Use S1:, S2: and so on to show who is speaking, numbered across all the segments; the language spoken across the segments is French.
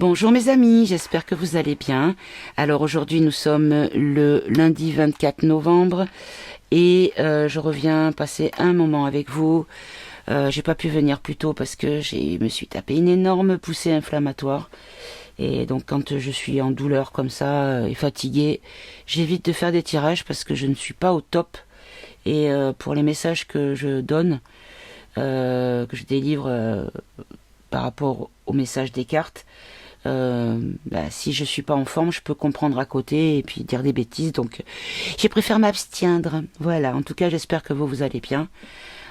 S1: Bonjour mes amis, j'espère que vous allez bien. Alors aujourd'hui nous sommes le lundi 24 novembre et je reviens passer un moment avec vous. J'ai pas pu venir plus tôt parce que je me suis tapé une énorme poussée inflammatoire. Et donc quand je suis en douleur comme ça et fatiguée, j'évite de faire des tirages parce que je ne suis pas au top. Et pour les messages que je donne, que je délivre par rapport au message des cartes, si je suis pas en forme, je peux comprendre à côté et puis dire des bêtises. Donc j'ai préféré m'abstiendre. Voilà, en tout cas j'espère que vous allez bien.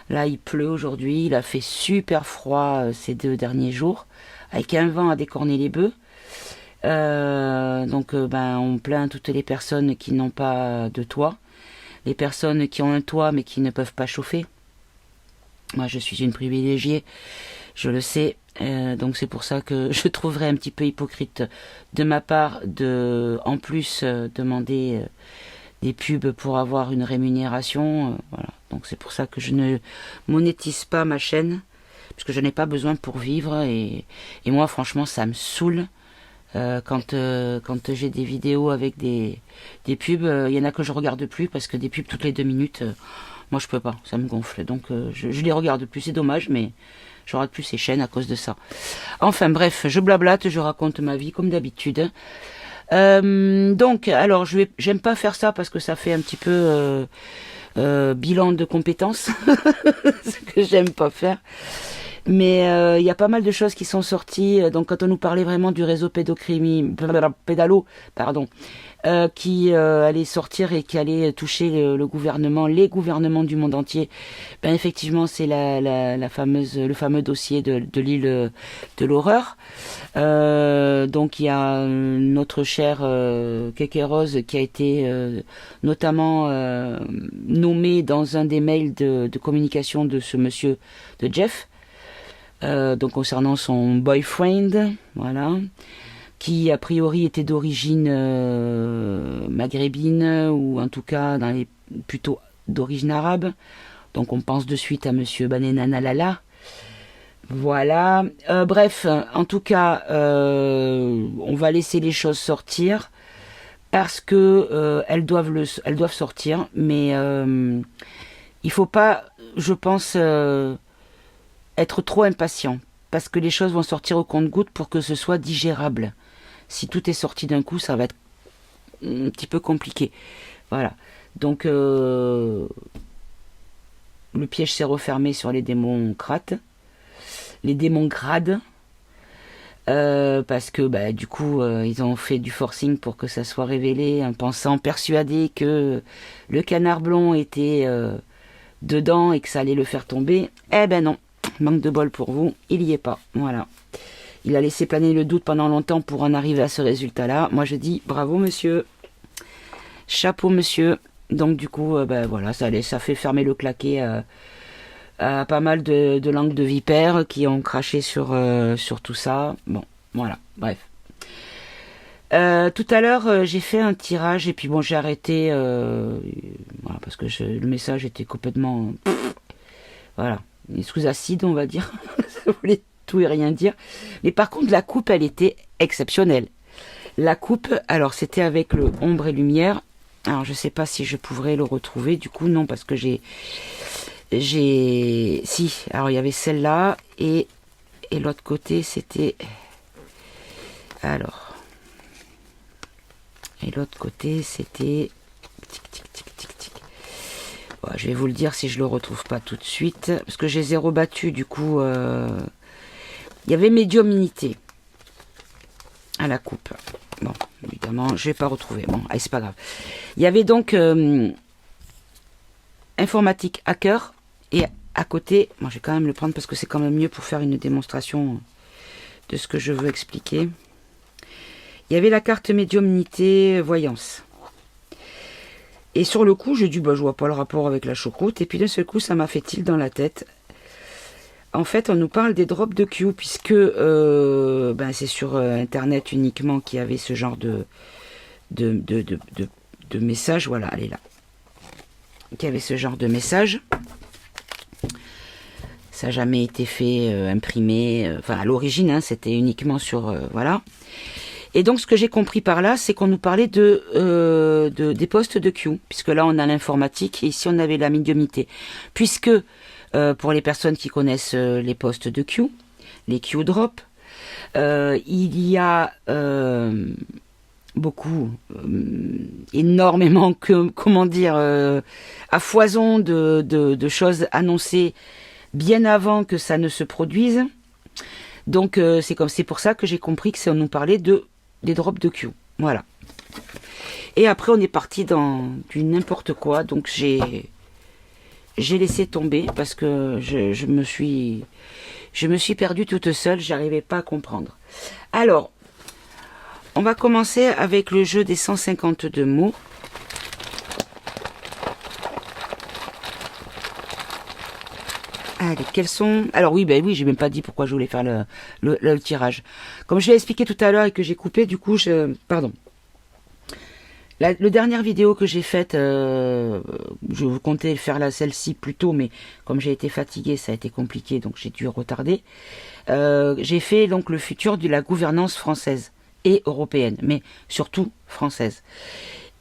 S1: Là il pleut aujourd'hui, il a fait super froid ces 2 derniers jours, avec un vent à décorner les bœufs. On plaint toutes les personnes qui n'ont pas de toit, les personnes qui ont un toit mais qui ne peuvent pas chauffer. Moi je suis une privilégiée, je le sais, donc c'est pour ça que je trouverais un petit peu hypocrite de ma part de en plus demander des pubs pour avoir une rémunération. Voilà. Donc c'est pour ça que je ne monétise pas ma chaîne, parce que je n'ai pas besoin pour vivre, et moi franchement ça me saoule. Quand j'ai des vidéos avec des pubs, il y en a que je regarde plus parce que des pubs toutes les 2 minutes, moi je peux pas, ça me gonfle. Donc je les regarde plus, c'est dommage, mais je regarde plus ces chaînes à cause de ça. Enfin bref, je blablate, je raconte ma vie comme d'habitude. Alors j'aime pas faire ça parce que ça fait un petit peu bilan de compétences, ce que j'aime pas faire. Mais il y a pas mal de choses qui sont sorties. Donc quand on nous parlait vraiment du réseau pédalo, qui allait sortir et qui allait toucher le gouvernement, les gouvernements du monde entier, ben effectivement c'est le fameux dossier de l'île de l'horreur. Donc il y a notre chère Kéké Rose qui a été notamment nommée dans un des mails de communication de ce monsieur, de Jeff. Donc concernant son boyfriend, voilà, qui a priori était d'origine maghrébine, ou en tout cas plutôt d'origine arabe. Donc on pense de suite à monsieur Banenanalala. Voilà. Bref, en tout cas, on va laisser les choses sortir parce que elles doivent sortir, mais il faut pas, je pense, être trop impatient, parce que les choses vont sortir au compte-gouttes pour que ce soit digérable. Si tout est sorti d'un coup, ça va être un petit peu compliqué. Voilà. Donc, le piège s'est refermé sur les démons crades. Les démons grades. Parce que, du coup, ils ont fait du forcing pour que ça soit révélé, en pensant, persuadés que le canard blond était dedans et que ça allait le faire tomber. Eh ben non. Manque de bol pour vous, il y est pas. Voilà. Il a laissé planer le doute pendant longtemps pour en arriver à ce résultat-là. Moi, je dis bravo, monsieur. Chapeau, monsieur. Donc, du coup, voilà, ça fait fermer le claquet à pas mal de langues de vipères qui ont craché sur tout ça. Bon, voilà, bref. Tout à l'heure, j'ai fait un tirage et puis bon, j'ai arrêté voilà, parce que le message était complètement... voilà. Sous acide, on va dire. Ça voulait tout et rien dire. Mais par contre, la coupe, elle était exceptionnelle. La coupe, alors c'était avec le ombre et lumière. Alors je sais pas si je pourrais le retrouver. Du coup, non, parce que si. Alors il y avait celle-là et l'autre côté, c'était. Alors. Et l'autre côté, c'était. Je vais vous le dire si je le retrouve pas tout de suite, parce que je les ai rebattus, du coup, il y avait médiumnité à la coupe. Bon, évidemment, je vais pas retrouver. Bon, allez, c'est pas grave. Il y avait donc informatique hacker, et à côté, moi je vais quand même le prendre parce que c'est quand même mieux pour faire une démonstration de ce que je veux expliquer. Il y avait la carte médiumnité voyance. Et sur le coup, j'ai dit, je vois pas le rapport avec la choucroute. Et puis d'un seul coup, ça m'a fait tilt dans la tête. En fait, on nous parle des drops de Q, puisque c'est sur Internet uniquement qu'il y avait ce genre de message. Voilà, elle est là. Qu'il y avait ce genre de message. Ça n'a jamais été fait, imprimé. Enfin, à l'origine, hein, c'était uniquement sur... voilà. Et donc, ce que j'ai compris par là, c'est qu'on nous parlait des postes de Q. Puisque là, on a l'informatique et ici, on avait la médiumnité. Puisque, pour les personnes qui connaissent les postes de Q, les Q-drop, il y a beaucoup, énormément, comment dire, à foison de choses annoncées bien avant que ça ne se produise. Donc c'est pour ça que j'ai compris que on nous parlait des drops de Q. Voilà. Et après on est parti dans du n'importe quoi. Donc j'ai laissé tomber parce que je me suis perdue toute seule. J'arrivais pas à comprendre. Alors on va commencer avec le jeu des 152 mots. Allez, quels sont... Alors oui, ben oui, j'ai même pas dit pourquoi je voulais faire le tirage. Comme je l'ai expliqué tout à l'heure et que j'ai coupé, du coup, pardon. La dernière vidéo que j'ai faite, je comptais faire celle-ci plus tôt, mais comme j'ai été fatiguée, ça a été compliqué, donc j'ai dû retarder. J'ai fait donc le futur de la gouvernance française et européenne, mais surtout française.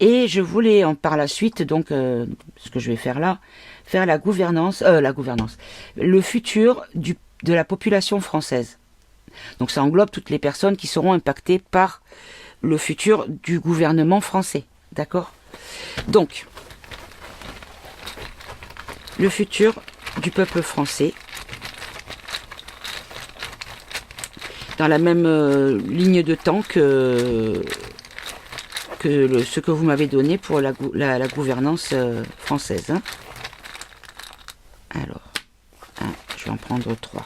S1: Et je voulais par la suite, donc, ce que je vais faire là, faire la gouvernance, le futur de la population française. Donc ça englobe toutes les personnes qui seront impactées par le futur du gouvernement français. D'accord? Donc, le futur du peuple français, dans la même ligne de temps que ce que vous m'avez donné pour la gouvernance française. Hein. Alors, je vais en prendre 3.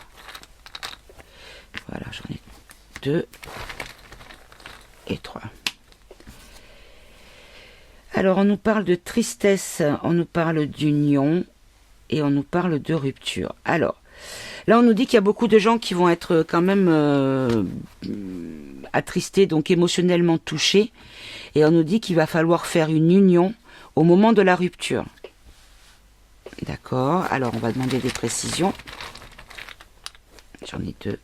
S1: Voilà, j'en ai 2 et 3. Alors, on nous parle de tristesse, on nous parle d'union et on nous parle de rupture. Alors, là, on nous dit qu'il y a beaucoup de gens qui vont être quand même attristés, donc émotionnellement touchés. Et on nous dit qu'il va falloir faire une union au moment de la rupture. D'accord, alors on va demander des précisions. J'en ai 2.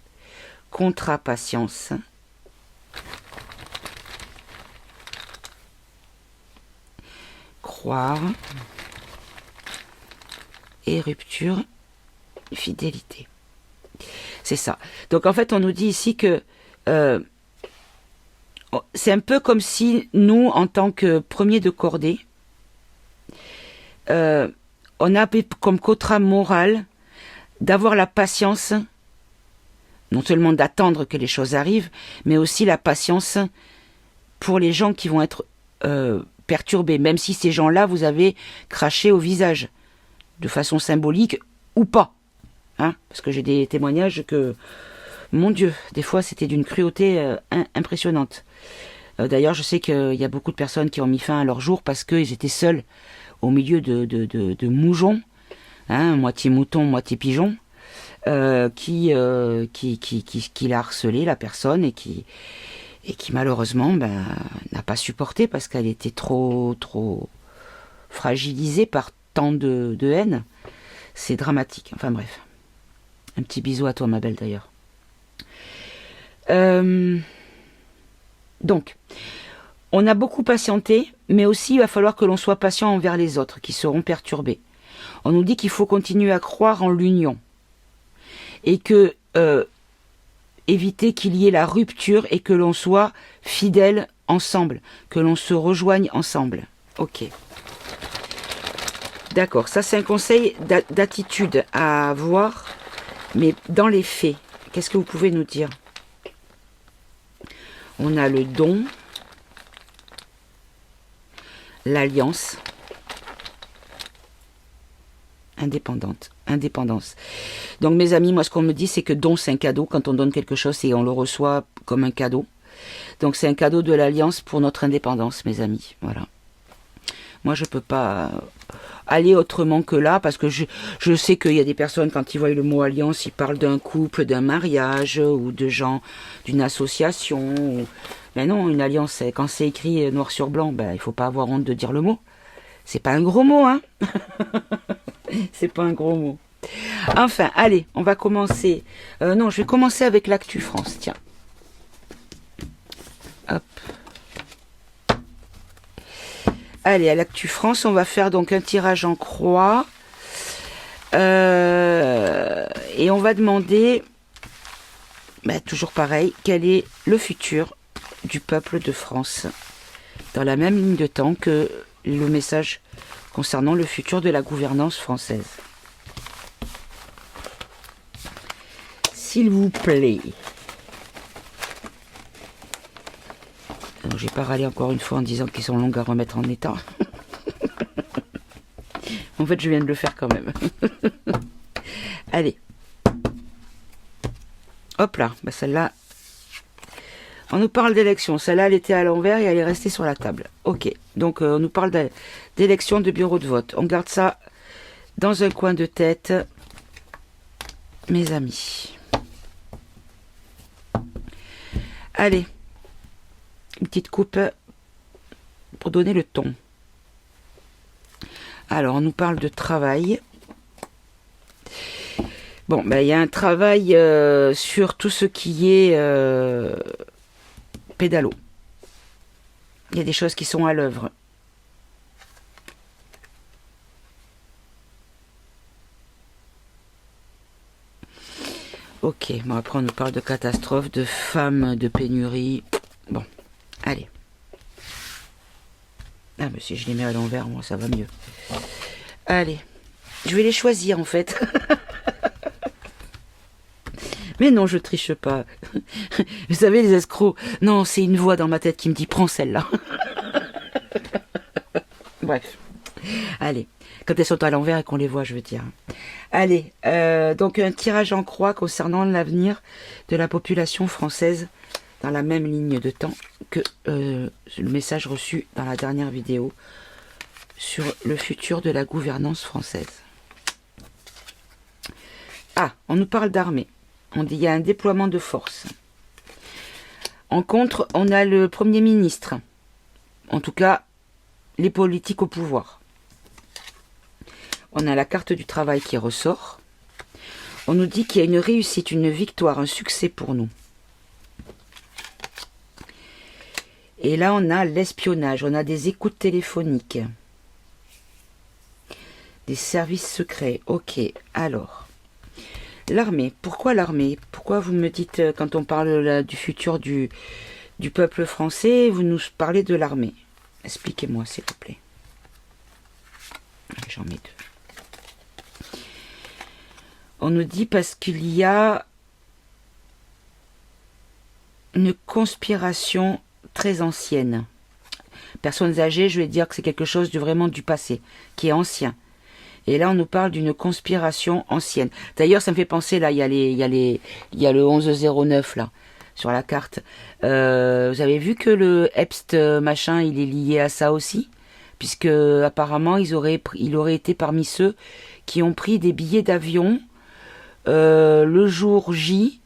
S1: Contrat patience. Croire. Et rupture, fidélité. C'est ça. Donc en fait, on nous dit ici que c'est un peu comme si nous, en tant que premiers de cordée, on a comme contrat moral d'avoir la patience, non seulement d'attendre que les choses arrivent, mais aussi la patience pour les gens qui vont être perturbés, même si ces gens-là, vous avez craché au visage, de façon symbolique ou pas. Hein, parce que j'ai des témoignages que, mon Dieu, des fois c'était d'une cruauté impressionnante. D'ailleurs, je sais qu'il y a beaucoup de personnes qui ont mis fin à leur jour parce qu'ils étaient seuls au milieu de moujons, hein, moitié mouton, moitié pigeon, qui l'a harcelé, la personne, et qui malheureusement n'a pas supporté parce qu'elle était trop fragilisée par tant de haine. C'est dramatique. Enfin bref. Un petit bisou à toi, ma belle, d'ailleurs. Donc, on a beaucoup patienté, mais aussi il va falloir que l'on soit patient envers les autres qui seront perturbés. On nous dit qu'il faut continuer à croire en l'union et que éviter qu'il y ait la rupture et que l'on soit fidèles ensemble, que l'on se rejoigne ensemble. Ok. D'accord, ça c'est un conseil d'attitude à avoir, mais dans les faits, qu'est-ce que vous pouvez nous dire? On a le don, l'alliance, indépendance. Donc mes amis, moi ce qu'on me dit, c'est que don c'est un cadeau. Quand on donne quelque chose et on le reçoit comme un cadeau. Donc c'est un cadeau de l'alliance pour notre indépendance, mes amis. Voilà. Moi je peux pas aller autrement que là, parce que je sais qu'il y a des personnes, quand ils voient le mot alliance, ils parlent d'un couple, d'un mariage, ou de gens, d'une association. Mais non, une alliance, quand c'est écrit noir sur blanc, il faut pas avoir honte de dire le mot. C'est pas un gros mot, hein. C'est pas un gros mot. Enfin, allez, on va commencer. Non, je vais commencer avec l'actu France, tiens. Hop. Allez, à l'actu France, on va faire donc un tirage en croix. Et on va demander, toujours pareil, quel est le futur du peuple de France, dans la même ligne de temps que le message concernant le futur de la gouvernance française. S'il vous plaît. Alors, j'ai pas râlé encore une fois en disant qu'ils sont longs à remettre en état. En fait, je viens de le faire quand même. Allez. Hop là, celle-là. On nous parle d'élection. Celle-là, elle était à l'envers et elle est restée sur la table. Ok. Donc, on nous parle d'élection de bureau de vote. On garde ça dans un coin de tête, mes amis. Allez. Une petite coupe pour donner le ton. Alors, on nous parle de travail. Bon, il y a un travail sur tout ce qui est pédalo. Il y a des choses qui sont à l'œuvre. Ok, bon après on nous parle de catastrophe, de femmes, de pénurie. Bon, allez. Ah mais si je les mets à l'envers, moi ça va mieux. Allez, je vais les choisir en fait. Mais non, je triche pas. Vous savez, les escrocs. Non, c'est une voix dans ma tête qui me dit prends celle-là. Bref. Allez. Quand elles sont à l'envers et qu'on les voit, je veux dire. Allez. Donc, un tirage en croix concernant l'avenir de la population française dans la même ligne de temps que le message reçu dans la dernière vidéo sur le futur de la gouvernance française. Ah, on nous parle d'armée. On dit qu'il y a un déploiement de force. En contre, on a le Premier ministre. En tout cas, les politiques au pouvoir. On a la carte du travail qui ressort. On nous dit qu'il y a une réussite, une victoire, un succès pour nous. Et là, on a l'espionnage. On a des écoutes téléphoniques. Des services secrets. Ok, alors... L'armée. Pourquoi l'armée? Pourquoi vous me dites, quand on parle du futur du peuple français, vous nous parlez de l'armée? Expliquez-moi, s'il vous plaît. J'en mets deux. On nous dit parce qu'il y a une conspiration très ancienne. Personnes âgées, je vais dire que c'est quelque chose de vraiment du passé, qui est ancien. Et là, on nous parle d'une conspiration ancienne. D'ailleurs, ça me fait penser, là, il y a le 1109, là, sur la carte. Vous avez vu que le Epst machin, il est lié à ça aussi? Puisque, apparemment, il aurait été parmi ceux qui ont pris des billets d'avion le jour J,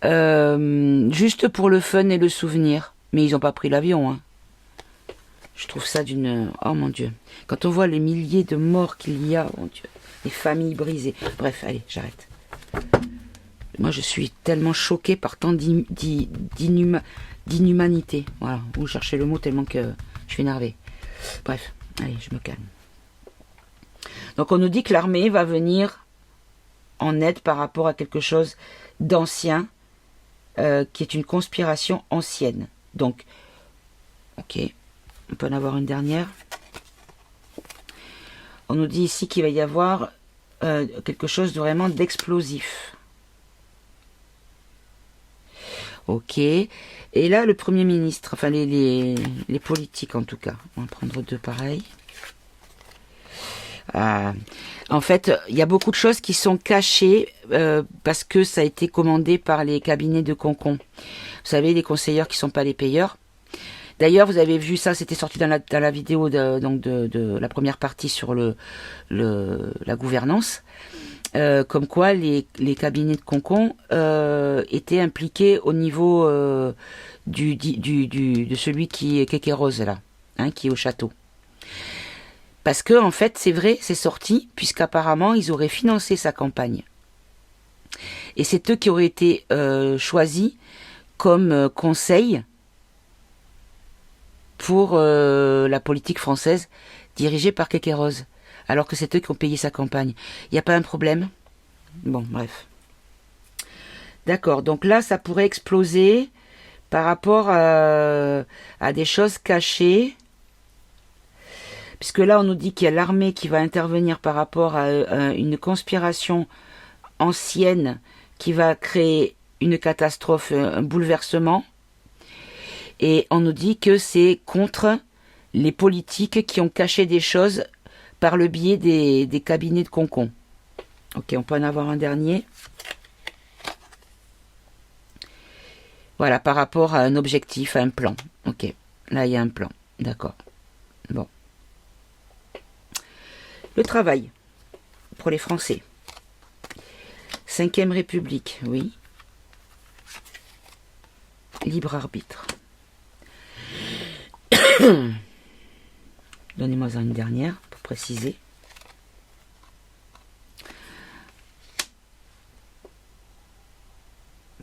S1: juste pour le fun et le souvenir. Mais ils n'ont pas pris l'avion, hein. Je trouve ça d'une... Oh mon Dieu. Quand on voit les milliers de morts qu'il y a, oh mon Dieu. Les familles brisées. Bref, allez, j'arrête. Moi, je suis tellement choquée par tant d'inhumanité. Voilà, vous cherchez le mot tellement que je suis énervée. Bref, allez, je me calme. Donc, on nous dit que l'armée va venir en aide par rapport à quelque chose d'ancien, qui est une conspiration ancienne. Donc, ok. On peut en avoir une dernière. On nous dit ici qu'il va y avoir quelque chose de vraiment d'explosif. Ok. Et là, le Premier ministre, enfin les politiques en tout cas. On va prendre deux pareils. En fait, il y a beaucoup de choses qui sont cachées parce que ça a été commandé par les cabinets de concon. Vous savez, les conseilleurs qui ne sont pas les payeurs. D'ailleurs, vous avez vu ça, c'était sorti dans la vidéo de la première partie sur la gouvernance, comme quoi les cabinets de concon étaient impliqués au niveau de celui qui est Kékérose là, hein, qui est au château. Parce que, en fait, c'est vrai, c'est sorti, puisqu'apparemment, ils auraient financé sa campagne. Et c'est eux qui auraient été choisis comme conseil pour la politique française dirigée par Kékéroz. Alors que c'est eux qui ont payé sa campagne. Il n'y a pas un problème? Bon, bref. D'accord, donc là, ça pourrait exploser par rapport à des choses cachées. Puisque là, on nous dit qu'il y a l'armée qui va intervenir par rapport à une conspiration ancienne qui va créer une catastrophe, un bouleversement. Et on nous dit que c'est contre les politiques qui ont caché des choses par le biais des cabinets de concon. Ok, on peut en avoir un dernier. Voilà, par rapport à un objectif, à un plan. Ok, là il y a un plan. D'accord. Bon. Le travail, pour les Français. 5e République, oui. Libre arbitre. Donnez-moi une dernière pour préciser.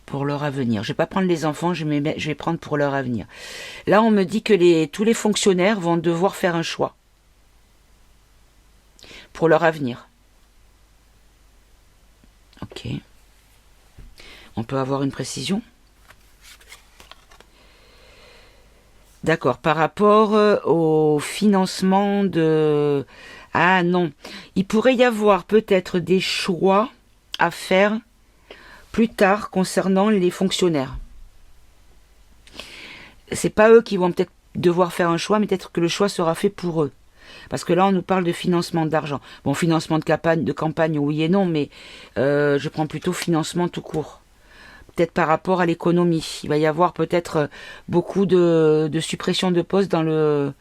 S1: Pour leur avenir. Je ne vais pas prendre les enfants, je vais prendre pour leur avenir. Là, on me dit que tous les fonctionnaires vont devoir faire un choix. Pour leur avenir. Ok. On peut avoir une précision? D'accord. Par rapport au financement de... Ah non. Il pourrait y avoir peut-être des choix à faire plus tard concernant les fonctionnaires. C'est pas eux qui vont peut-être devoir faire un choix, mais peut-être que le choix sera fait pour eux. Parce que là, on nous parle de financement d'argent. Bon, financement de campagne, oui et non, mais je prends plutôt financement tout court. Peut-être par rapport à l'économie. Il va y avoir peut-être beaucoup de suppression de postes dans le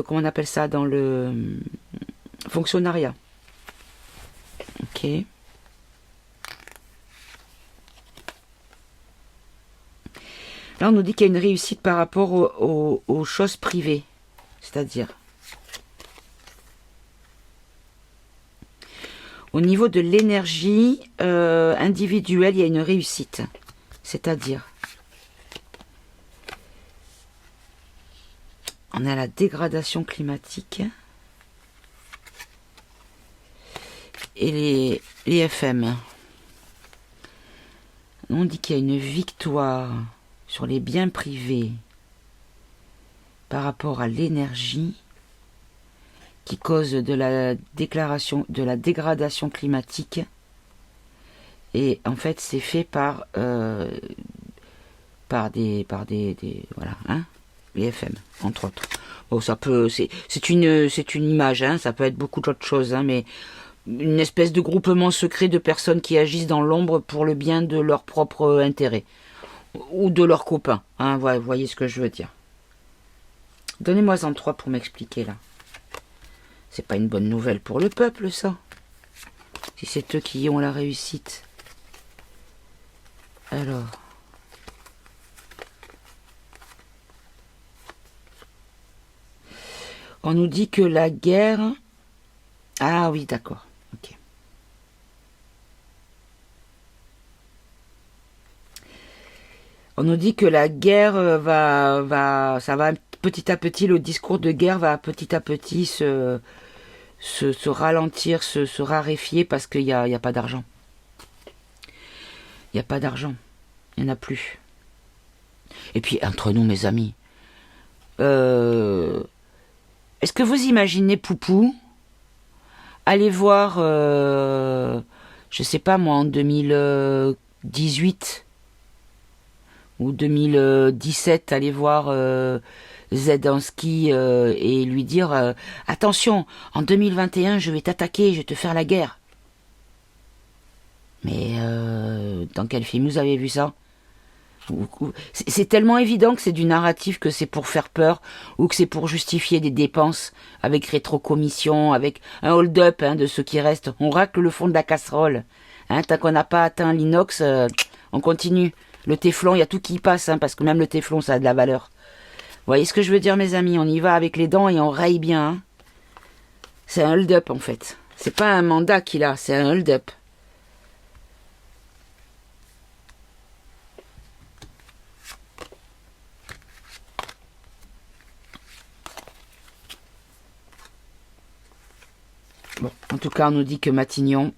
S1: comment on appelle ça, dans le fonctionnariat. Ok. Là, on nous dit qu'il y a une réussite par rapport aux choses privées. C'est-à-dire, au niveau de l'énergie individuelle, il y a une réussite. C'est-à-dire, on a la dégradation climatique et les FM. On dit qu'il y a une victoire sur les biens privés par rapport à l'énergie qui cause de la dégradation climatique. Et en fait, c'est fait par des voilà, hein, les FM, entre autres. Bon, ça peut, c'est une image, hein, ça peut être beaucoup d'autres choses, hein, mais une espèce de groupement secret de personnes qui agissent dans l'ombre pour le bien de leur propre intérêt ou de leurs copains, hein, vous voyez ce que je veux dire. Donnez-moi en 3 pour m'expliquer là. C'est pas une bonne nouvelle pour le peuple, ça. Si c'est eux qui ont la réussite. Alors. On nous dit que la guerre... Ah oui, d'accord. Ok. On nous dit que la guerre ça va petit à petit, le discours de guerre va petit à petit se ralentir, se raréfier parce qu'il n'y a pas d'argent. Il n'y a pas d'argent. Il n'y en a plus. Et puis, entre nous, mes amis, est-ce que vous imaginez Poupou aller voir, je sais pas moi, en 2018 ou 2017, aller voir Zelensky et lui dire attention, en 2021 je vais t'attaquer, je vais te faire la guerre. Mais dans quel film vous avez vu ça? C'est tellement évident que c'est du narratif, que c'est pour faire peur ou que c'est pour justifier des dépenses avec rétrocommission, avec un hold-up, hein, de ceux qui restent. On racle le fond de la casserole. Hein, tant qu'on n'a pas atteint l'inox, on continue. Le téflon, il y a tout qui y passe, hein, parce que même le téflon, ça a de la valeur. Vous voyez ce que je veux dire, mes amis? On y va avec les dents et on raye bien. Hein. C'est un hold-up en fait. C'est pas un mandat qu'il a, c'est un hold-up. Bon, en tout cas, on nous dit que Matignon,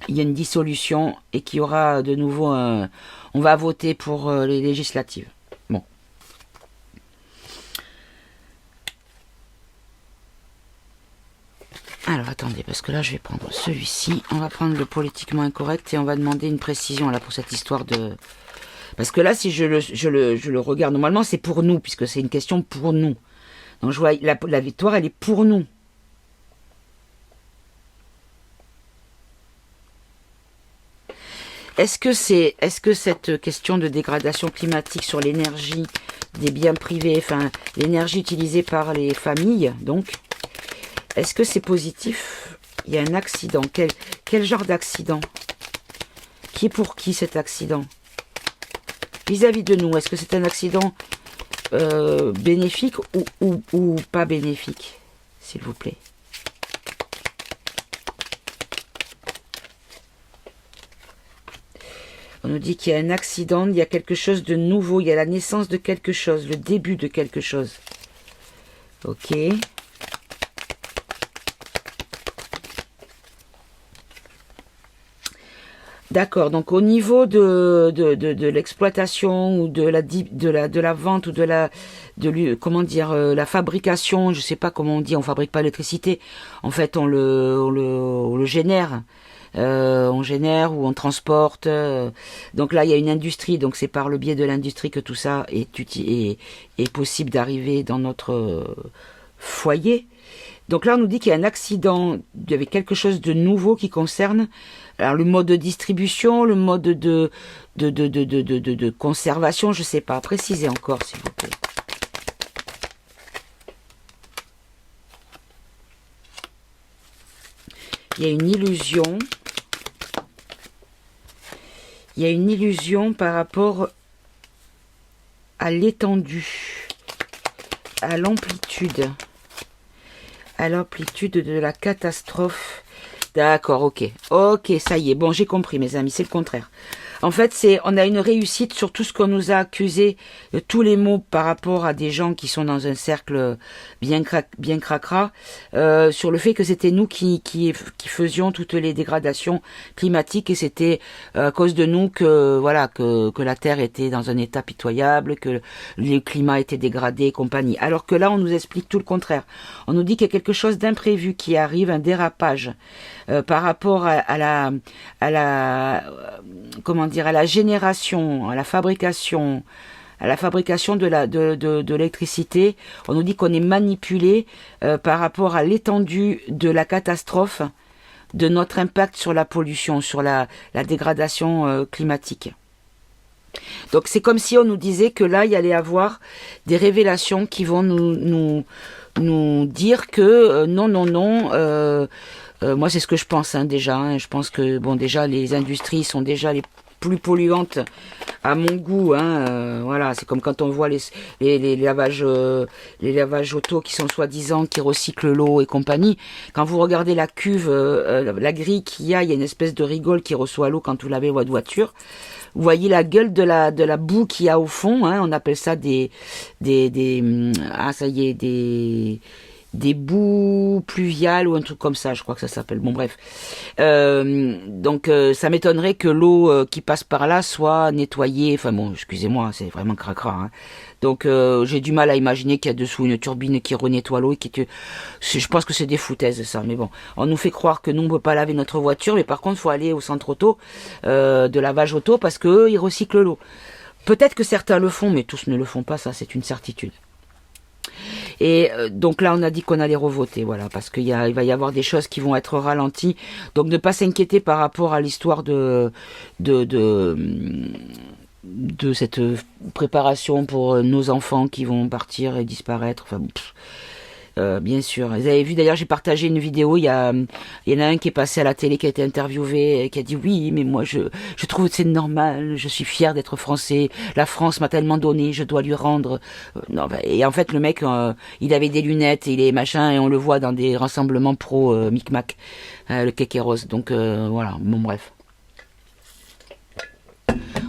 S1: il y a une dissolution et qu'il y aura de nouveau un... On va voter pour les législatives. Bon. Alors, attendez, parce que là, je vais prendre celui-ci. On va prendre le politiquement incorrect et on va demander une précision là pour cette histoire de... Parce que là, si je le regarde, normalement, c'est pour nous, puisque c'est une question pour nous. Donc, je vois, la victoire, elle est pour nous. Est-ce que cette question de dégradation climatique sur l'énergie des biens privés, enfin l'énergie utilisée par les familles, donc, est-ce que c'est positif? Il y a un accident. Quel genre d'accident? Qui est pour qui cet accident? Vis-à-vis de nous, est-ce que c'est un accident bénéfique ou pas bénéfique, s'il vous plaît? On nous dit qu'il y a un accident, il y a quelque chose de nouveau, il y a la naissance de quelque chose, le début de quelque chose. Ok. D'accord, donc au niveau de l'exploitation ou de la vente ou comment dire, la fabrication, je sais pas comment on dit, on fabrique pas l'électricité, en fait on le génère. On génère ou on transporte. Donc là, il y a une industrie, donc c'est par le biais de l'industrie que tout ça est possible d'arriver dans notre foyer. Donc là, on nous dit qu'il y a un accident, il y avait quelque chose de nouveau qui concerne alors le mode de distribution, le mode de conservation, je sais pas. Précisez encore, s'il vous plaît. Il y a une illusion. Il y a une illusion par rapport à l'étendue, à l'amplitude de la catastrophe. D'accord, ok. Ok, ça y est. Bon, j'ai compris, mes amis, c'est le contraire. En fait, on a une réussite sur tout ce qu'on nous a accusé, tous les mots par rapport à des gens qui sont dans un cercle bien cracra, sur le fait que c'était nous qui faisions toutes les dégradations climatiques et c'était à cause de nous que voilà que la Terre était dans un état pitoyable, que le climat était dégradé et compagnie. Alors que là, on nous explique tout le contraire. On nous dit qu'il y a quelque chose d'imprévu qui arrive, un dérapage par rapport à la comment dire, à la génération, à la fabrication de l'électricité. On nous dit qu'on est manipulé par rapport à l'étendue de la catastrophe, de notre impact sur la pollution, sur la dégradation climatique. Donc c'est comme si on nous disait que là, il y allait avoir des révélations qui vont nous dire que non, moi c'est ce que je pense déjà. Je pense que bon déjà les industries sont déjà les plus polluantes à mon goût. Voilà, c'est comme quand on voit les lavages auto qui sont soi-disant qui recyclent l'eau et compagnie. Quand vous regardez la cuve, la grille qu'il y a une espèce de rigole qui reçoit l'eau quand vous lavez votre voiture. Vous voyez la gueule de la boue qu'il y a au fond. On appelle ça des boues pluviales ou un truc comme ça, je crois que ça s'appelle. Bon bref. Donc ça m'étonnerait que l'eau qui passe par là soit nettoyée. Enfin bon, excusez-moi, c'est vraiment cracra. Donc j'ai du mal à imaginer qu'il y a dessous une turbine qui renettoie l'eau et je pense que c'est des foutaises ça. Mais bon, on nous fait croire que nous on peut pas laver notre voiture, mais par contre il faut aller au centre auto de lavage auto parce que eux, ils recyclent l'eau. Peut-être que certains le font, mais tous ne le font pas, ça c'est une certitude. Et donc là, on a dit qu'on allait revoter, voilà, parce qu'il va y avoir des choses qui vont être ralenties. Donc ne pas s'inquiéter par rapport à l'histoire de cette préparation pour nos enfants qui vont partir et disparaître. Enfin, Bien sûr. Vous avez vu, d'ailleurs, j'ai partagé une vidéo, il y en a un qui est passé à la télé, qui a été interviewé, qui a dit oui, mais moi, je trouve que c'est normal, je suis fier d'être français, la France m'a tellement donné, je dois lui rendre. Non, bah, et en fait, le mec, il avait des lunettes, il est machin, et on le voit dans des rassemblements pro Micmac, le Kékéros. Donc, voilà, bon, bref.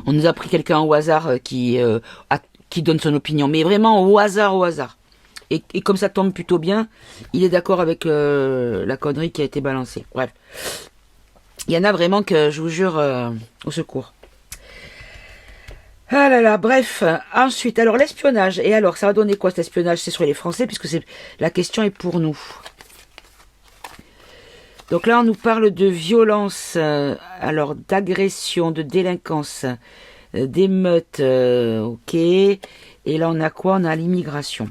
S1: On nous a pris quelqu'un au hasard qui donne son opinion, mais vraiment au hasard, au hasard. Et comme ça tombe plutôt bien, il est d'accord avec la connerie qui a été balancée. Bref. Il y en a vraiment que, je vous jure, au secours. Ah là là, bref. Ensuite, alors l'espionnage. Et alors, ça va donner quoi cet espionnage? C'est sur les Français, puisque la question est pour nous. Donc là, on nous parle de violence, alors d'agression, de délinquance, d'émeutes, ok. Et là, on a quoi? On a l'immigration.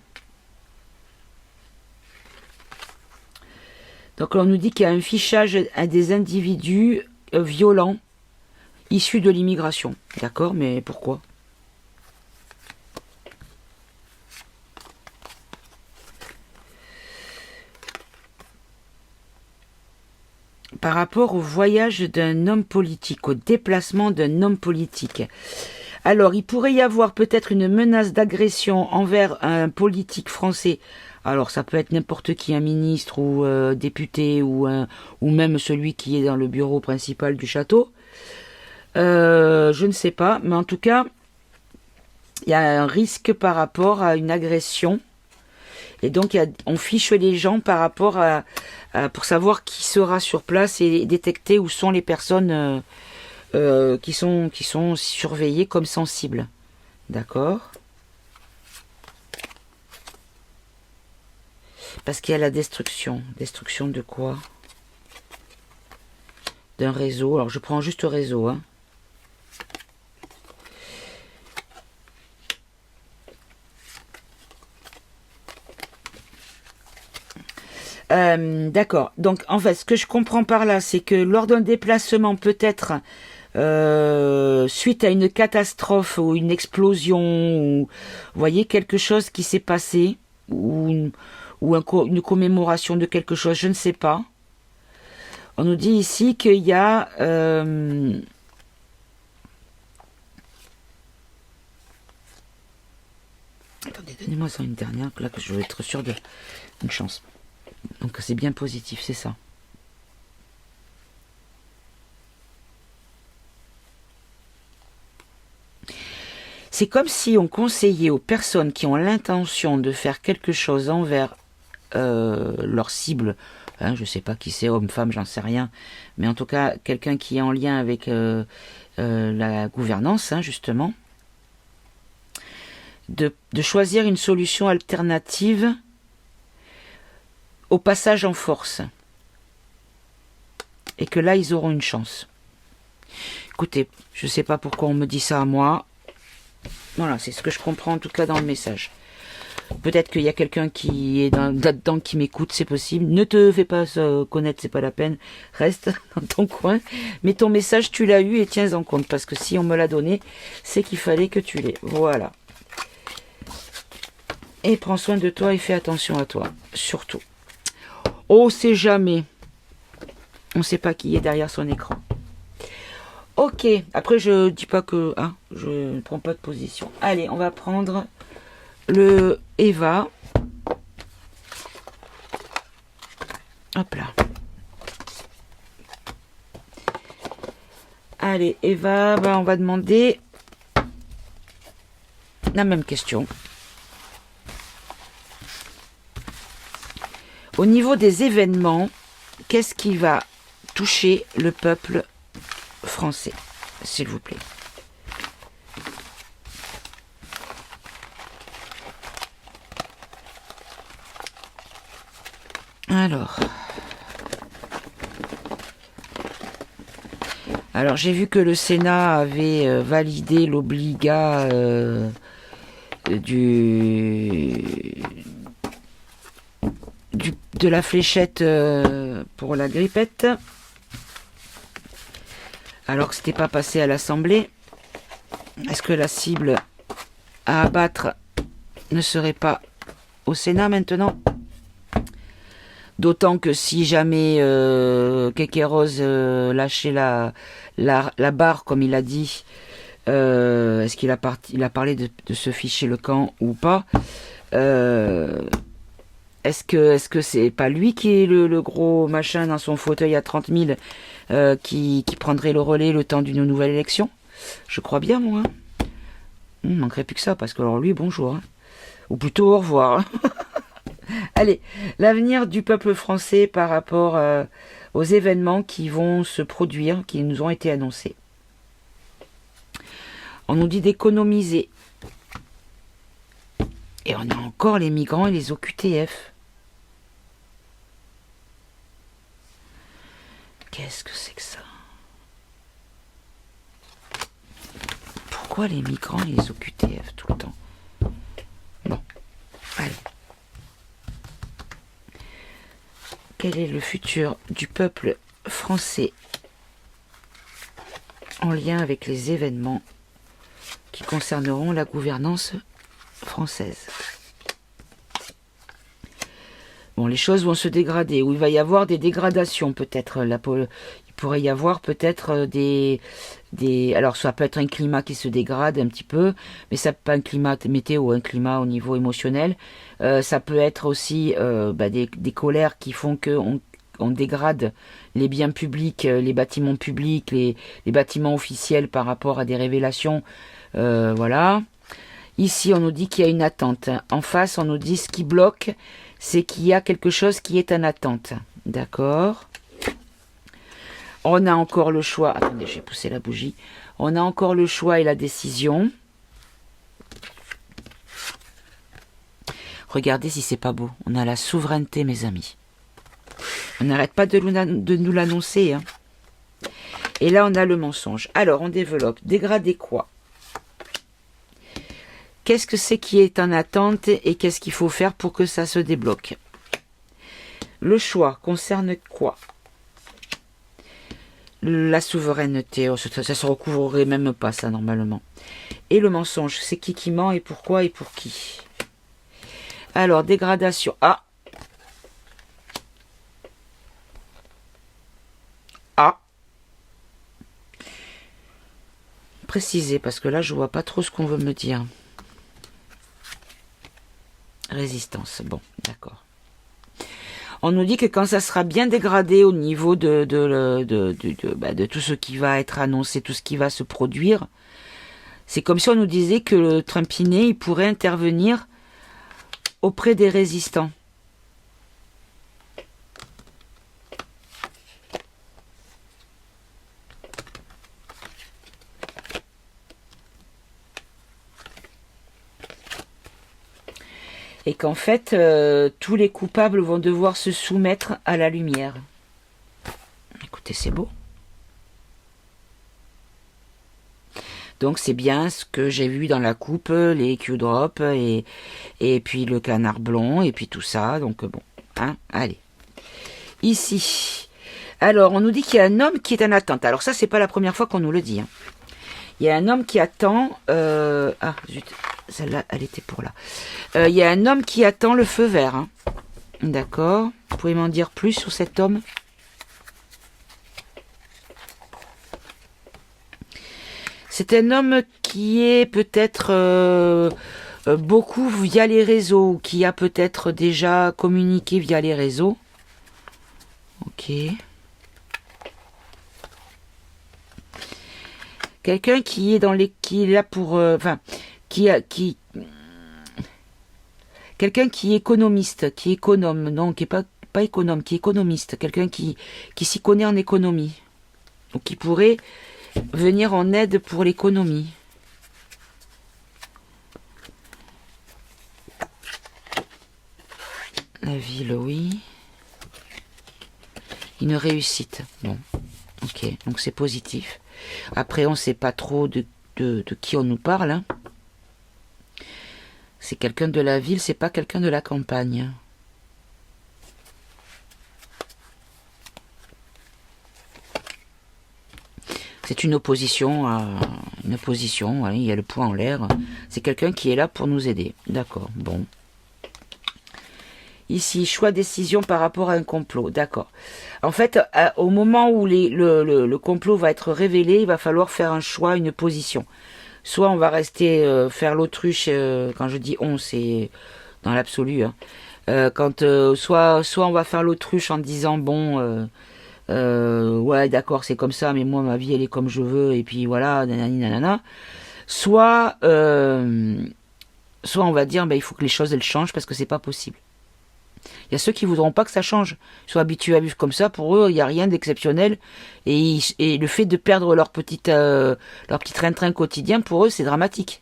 S1: Donc on nous dit qu'il y a un fichage à des individus violents issus de l'immigration. D'accord, mais pourquoi? Par rapport au voyage d'un homme politique, au déplacement d'un homme politique. Alors, il pourrait y avoir peut-être une menace d'agression envers un politique français. Alors, ça peut être n'importe qui, un ministre ou député ou même celui qui est dans le bureau principal du château. Je ne sais pas, mais en tout cas, il y a un risque par rapport à une agression. Et donc, on fiche les gens par rapport pour savoir qui sera sur place et détecter où sont les personnes qui sont surveillées comme sensibles. D'accord? Parce qu'il y a la destruction. Destruction de quoi? D'un réseau. Alors, je prends juste réseau, hein. D'accord. Donc, en fait, ce que je comprends par là, c'est que lors d'un déplacement, peut-être suite à une catastrophe ou une explosion, ou vous voyez quelque chose qui s'est passé, ou une commémoration de quelque chose, je ne sais pas. On nous dit ici qu'il y a attendez, donnez-moi ça une dernière, là que je veux être sûr d'une chance. Donc c'est bien positif, c'est ça. C'est comme si on conseillait aux personnes qui ont l'intention de faire quelque chose envers leur cible, hein, je sais pas qui c'est, homme, femme, j'en sais rien, mais en tout cas quelqu'un qui est en lien avec la gouvernance, hein, justement, de choisir une solution alternative au passage en force. Et que là, ils auront une chance. Écoutez, je ne sais pas pourquoi on me dit ça à moi. Voilà, c'est ce que je comprends en tout cas dans le message. Peut-être qu'il y a quelqu'un qui est là-dedans qui m'écoute, c'est possible. Ne te fais pas connaître, c'est pas la peine. Reste dans ton coin. Mais ton message, tu l'as eu et tiens-en compte. Parce que si on me l'a donné, c'est qu'il fallait que tu l'aies. Voilà. Et prends soin de toi et fais attention à toi. Surtout. Oh, c'est jamais. On ne sait pas qui est derrière son écran. Ok. Après, je dis pas que... Hein, je ne prends pas de position. Allez, on va prendre le Eva. Hop là. Allez, Eva, on va demander la même question. Au niveau des événements, qu'est-ce qui va toucher le peuple français, s'il vous plaît? Alors j'ai vu que le Sénat avait validé l'obligat de la fléchette pour la grippette, alors que c'était pas passé à l'Assemblée. Est-ce que la cible à abattre ne serait pas au Sénat maintenant? D'autant que si jamais Kékéros lâchait la barre, comme il a dit, est-ce qu'il il a parlé de se ficher le camp ou pas, est-ce que c'est pas lui qui est le gros machin dans son fauteuil à 30 000 qui prendrait le relais le temps d'une nouvelle élection? Je crois bien, moi. Il ne manquerait plus que ça, parce que alors lui, bonjour. Hein. Ou plutôt au revoir. Allez, l'avenir du peuple français par rapport aux événements qui vont se produire, qui nous ont été annoncés. On nous dit d'économiser. Et on a encore les migrants et les OQTF. Qu'est-ce que c'est que ça? Pourquoi les migrants et les OQTF tout le temps? Bon, allez. Quel est le futur du peuple français en lien avec les événements qui concerneront la gouvernance française? Bon, les choses vont se dégrader, ou il va y avoir des dégradations peut-être. Il pourrait y avoir peut-être des... Alors, ça peut être un climat qui se dégrade un petit peu, mais ça peut pas un climat météo, un climat au niveau émotionnel. Ça peut être aussi des colères qui font qu'on dégrade les biens publics, les bâtiments publics, les bâtiments officiels par rapport à des révélations. Voilà. Ici, on nous dit qu'il y a une attente. En face, on nous dit ce qui bloque, c'est qu'il y a quelque chose qui est en attente. D'accord. On a encore le choix. Attendez, j'ai poussé la bougie. On a encore le choix et la décision. Regardez si c'est pas beau. On a la souveraineté, mes amis. On n'arrête pas de nous l'annoncer. Hein. Et là, on a le mensonge. Alors, on développe. Dégrader quoi? Qu'est-ce que c'est qui est en attente et qu'est-ce qu'il faut faire pour que ça se débloque? Le choix concerne quoi? La souveraineté, ça se recouvrerait même pas ça normalement. Et le mensonge, c'est qui ment et pourquoi et pour qui? Alors, dégradation. Ah! Ah! Préciser, parce que là, je vois pas trop ce qu'on veut me dire. Résistance, bon, d'accord. On nous dit que quand ça sera bien dégradé au niveau de tout ce qui va être annoncé, tout ce qui va se produire, c'est comme si on nous disait que le Trumpinet, il pourrait intervenir auprès des résistants. Et qu'en fait, tous les coupables vont devoir se soumettre à la lumière. Écoutez, c'est beau. Donc c'est bien ce que j'ai vu dans la coupe, les Q-Drop et puis le canard blond et puis tout ça. Donc bon, hein, allez. Ici. Alors, on nous dit qu'il y a un homme qui est en attente. Alors ça, c'est pas la première fois qu'on nous le dit. Hein. Il y a un homme qui attend... Ah, zut. Celle-là, elle était pour là. Il y a un homme qui attend le feu vert. Hein. D'accord. Vous pouvez m'en dire plus sur cet homme? C'est un homme qui est peut-être beaucoup via les réseaux, qui a peut-être déjà communiqué via les réseaux. Ok. Quelqu'un qui est qui est là pour... quelqu'un qui est économiste, qui est économe, non, qui est pas économe, qui est économiste, quelqu'un qui s'y connaît en économie, donc qui pourrait venir en aide pour l'économie. La ville, oui. Une réussite, bon, ok, donc c'est positif. Après, on ne sait pas trop de qui on nous parle, hein. C'est quelqu'un de la ville, c'est pas quelqu'un de la campagne. C'est une opposition, ouais, il y a le poing en l'air. C'est quelqu'un qui est là pour nous aider. D'accord, bon. Ici, choix décision par rapport à un complot. D'accord. En fait, au moment où le complot va être révélé, il va falloir faire un choix, une position. Soit on va rester faire l'autruche, quand je dis on, c'est dans l'absolu. Hein. Soit on va faire l'autruche en disant bon, ouais d'accord c'est comme ça, mais moi ma vie elle est comme je veux et puis voilà, nanani nanana. Soit on va dire il faut que les choses elles changent parce que c'est pas possible. Il y a ceux qui voudront pas que ça change. Ils sont habitués à vivre comme ça. Pour eux, il n'y a rien d'exceptionnel. Et le fait de perdre leur petit train-train quotidien, pour eux, c'est dramatique.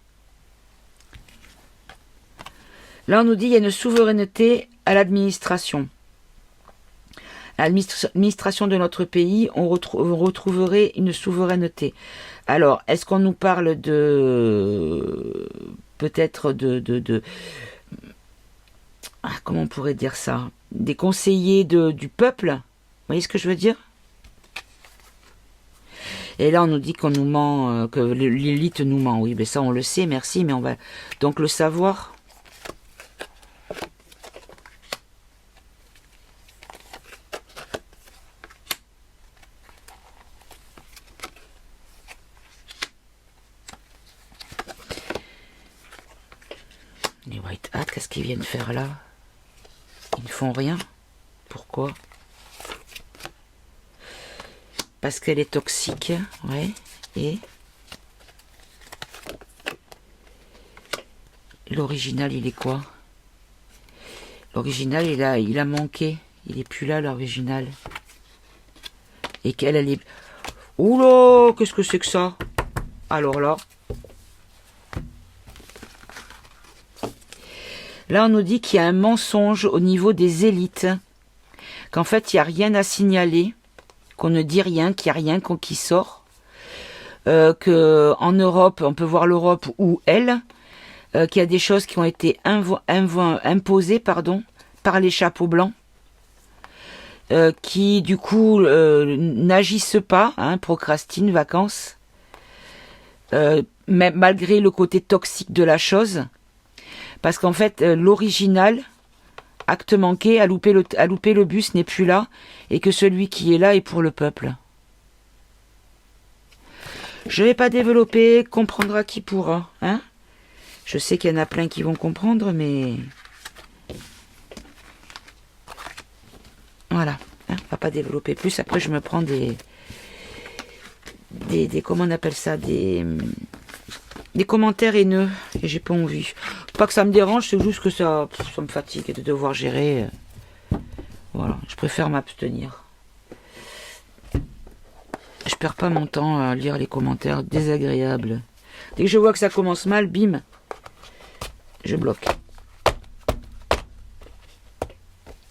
S1: Là, on nous dit qu'il y a une souveraineté à l'administration. À l'administration de notre pays, on retrouverait une souveraineté. Alors, est-ce qu'on nous parle peut-être comment on pourrait dire ça? Des conseillers du peuple? Vous voyez ce que je veux dire? Et là, on nous dit qu'on nous ment, que l'élite nous ment. Oui, mais ça, on le sait, merci, mais on va donc le savoir. Les White Hats, qu'est-ce qu'ils viennent faire là? Ils ne font rien. Pourquoi? Parce qu'elle est toxique, ouais. Et l'original, il est quoi? L'original, il a manqué. Il est plus là, l'original. Et qu'elle, elle est... Oula, qu'est-ce que c'est que ça? Alors là... Là, on nous dit qu'il y a un mensonge au niveau des élites. Qu'en fait, il n'y a rien à signaler. Qu'on ne dit rien, qu'il n'y a rien qui sort. Qu'en Europe, on peut voir l'Europe où elle... qu'il y a des choses qui ont été imposées par les chapeaux blancs. Qui, du coup, n'agissent pas, procrastinent, vacances. Même malgré le côté toxique de la chose. Parce qu'en fait, l'original, acte manqué, a loupé le bus, n'est plus là, et que celui qui est là est pour le peuple. Je ne vais pas développer, comprendra qui pourra. Hein? Je sais qu'il y en a plein qui vont comprendre, mais... Voilà. Hein? On va pas développer plus. Après, je me prends des comment on appelle ça, des commentaires haineux et j'ai pas envie. Pas que ça me dérange, c'est juste que ça me fatigue de devoir gérer. Voilà, je préfère m'abstenir. Je perds pas mon temps à lire les commentaires désagréables. Dès que je vois que ça commence mal, bim, je bloque.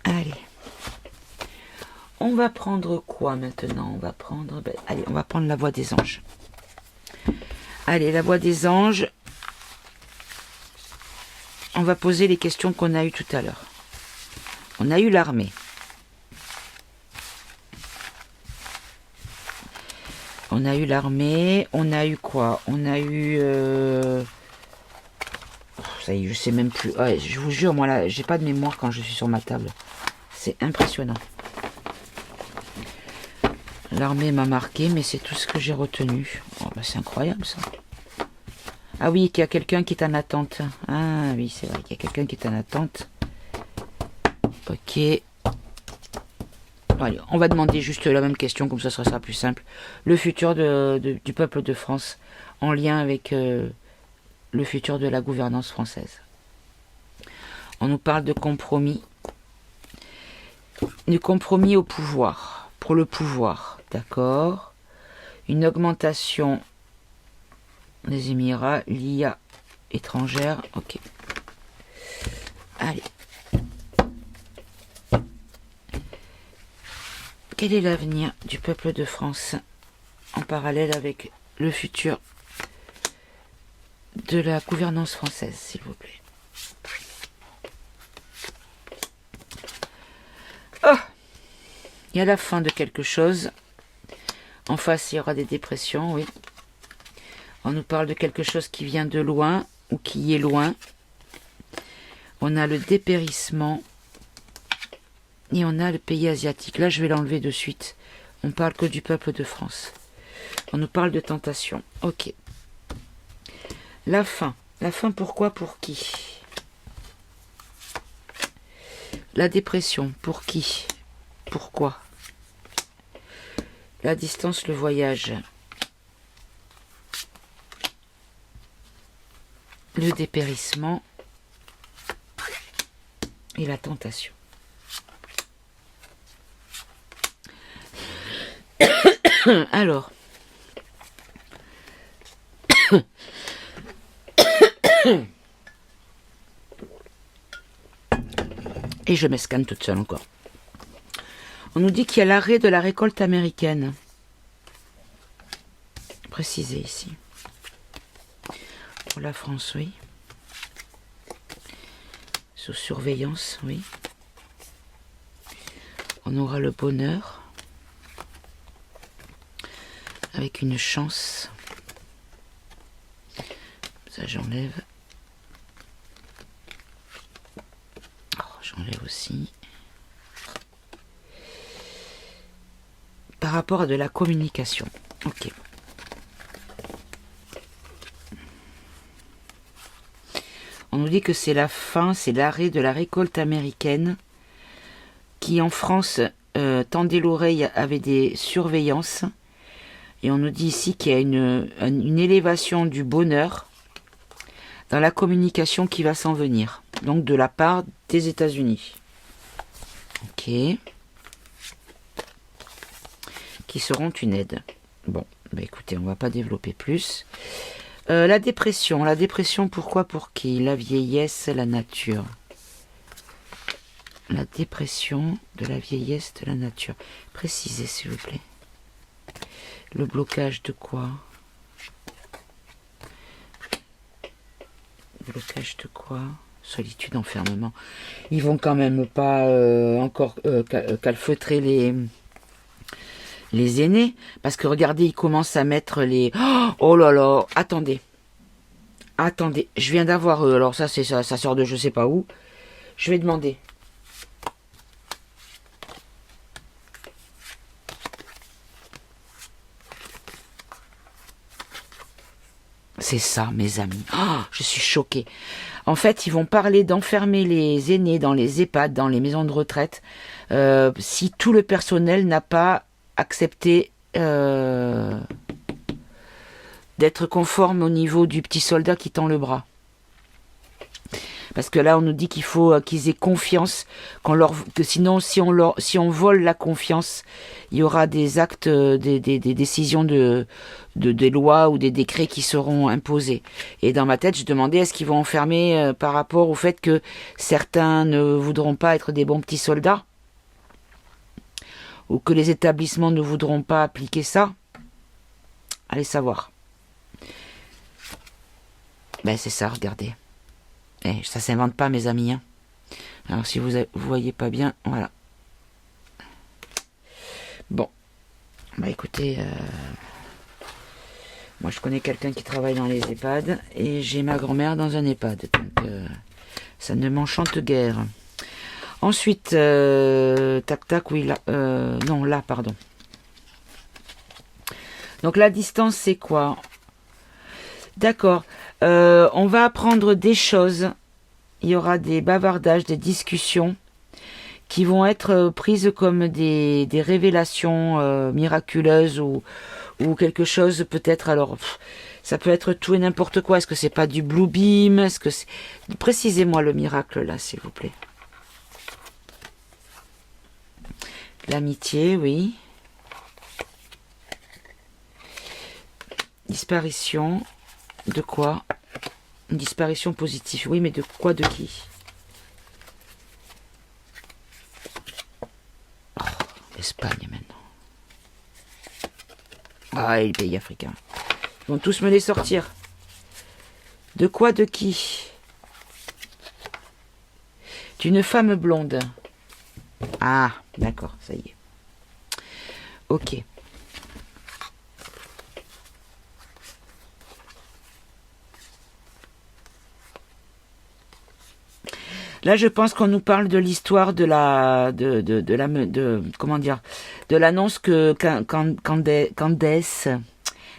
S1: Allez. On va prendre quoi maintenant? On va prendre... allez, on va prendre la voix des anges. Allez, la voix des anges. On va poser les questions qu'on a eues tout à l'heure. On a eu l'armée. On a eu l'armée. On a eu quoi? On a eu... ça y est, je sais même plus. Ouais, je vous jure, moi là, j'ai pas de mémoire quand je suis sur ma table. C'est impressionnant. L'armée m'a marqué, mais c'est tout ce que j'ai retenu. Oh, c'est incroyable ça. Ah oui, qu'il y a quelqu'un qui est en attente. Ah oui, c'est vrai qu'il y a quelqu'un qui est en attente. Ok. Allez, on va demander juste la même question, comme ça sera plus simple. Le futur du peuple de France, en lien avec le futur de la gouvernance française. On nous parle de compromis. Du compromis au pouvoir. Pour le pouvoir. D'accord. Une augmentation des Émirats, l'IA étrangère. Ok. Allez. Quel est l'avenir du peuple de France en parallèle avec le futur de la gouvernance française, s'il vous plaît? Oh! Il y a la fin de quelque chose. En face, il y aura des dépressions, oui. On nous parle de quelque chose qui vient de loin ou qui est loin. On a le dépérissement Et on a le pays asiatique. Là, je vais l'enlever de suite. On parle que du peuple de France. On nous parle de tentation. Ok. La faim. La faim, pourquoi, pour qui? La dépression, pour qui? Pourquoi? La distance, le voyage. Le dépérissement et la tentation. Alors, et je m'escanne toute seule encore. On nous dit qu'il y a l'arrêt de la récolte américaine. Précisé ici. Pour la France, oui. Sous surveillance, oui. On aura le bonheur. Avec une chance. Ça, j'enlève. Oh, j'enlève aussi. Par rapport à de la communication. Ok. On nous dit que c'est la fin, c'est l'arrêt de la récolte américaine qui en France tendait l'oreille avec des surveillances. Et on nous dit ici qu'il y a une élévation du bonheur dans la communication qui va s'en venir. Donc de la part des États-Unis. Ok. Qui seront une aide. Bon, bah écoutez, on va pas développer plus. La dépression, pourquoi, pour qui? La vieillesse, la nature. La dépression de la vieillesse, de la nature. Précisez, s'il vous plaît. Le blocage de quoi? Blocage de quoi? Solitude, enfermement. Ils vont quand même pas encore calfeutrer les aînés, parce que regardez, ils commencent à mettre les... Oh là là, attendez, je viens d'avoir... alors ça, ça sort de je sais pas où. Je vais demander. C'est ça, mes amis. Oh, je suis choquée. En fait, ils vont parler d'enfermer les aînés dans les EHPAD, dans les maisons de retraite, si tout le personnel n'a pas accepté d'être conforme au niveau du petit soldat qui tend le bras. Parce que là, on nous dit qu'il faut qu'ils aient confiance, que sinon, si on vole la confiance, il y aura des actes, des décisions des lois ou des décrets qui seront imposés. Et dans ma tête, je demandais, est-ce qu'ils vont enfermer par rapport au fait que certains ne voudront pas être des bons petits soldats? Ou que les établissements ne voudront pas appliquer ça? Allez savoir. Ben c'est ça, regardez. Eh, ça s'invente pas, mes amis. Hein. Alors si vous voyez pas bien, voilà. Bon. Bah écoutez, moi je connais quelqu'un qui travaille dans les EHPAD et j'ai ma grand-mère dans un EHPAD. Donc ça ne m'enchante guère. Ensuite, tac tac, oui, là, non, là, pardon. Donc la distance, c'est quoi? D'accord. On va apprendre des choses. Il y aura des bavardages, des discussions qui vont être prises comme des révélations miraculeuses ou quelque chose peut-être. Alors, ça peut être tout et n'importe quoi. Est-ce que c'est pas du Blue Beam? Est-ce que c'est... Précisez-moi le miracle là, s'il vous plaît. L'amitié, oui. Disparition. De quoi? Une disparition positive. Oui, mais de quoi, de qui? Oh, l'Espagne maintenant. Ah, et les pays africains. Ils vont tous me les sortir. De quoi, de qui? D'une femme blonde. Ah, d'accord, ça y est. Ok. Là, je pense qu'on nous parle de l'histoire de comment dire, de l'annonce que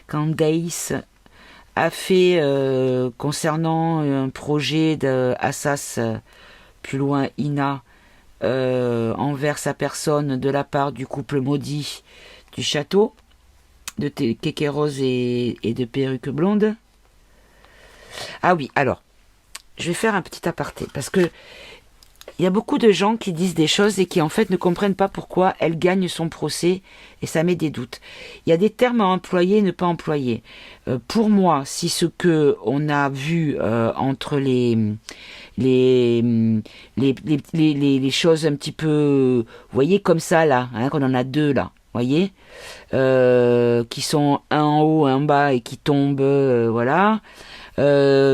S1: Candace a fait concernant un projet de Assas, plus loin Ina, envers sa personne de la part du couple maudit du château, de Kéké Rose et de Perruque Blonde. Ah oui, alors, je vais faire un petit aparté, parce que il y a beaucoup de gens qui disent des choses et qui en fait ne comprennent pas pourquoi elle gagne son procès, et ça met des doutes. Il y a des termes à employer et ne pas employer. Pour moi, si ce que on a vu entre les choses un petit peu, vous voyez comme ça là, hein, qu'on en a deux là, voyez, qui sont un en haut, un en bas et qui tombent, voilà.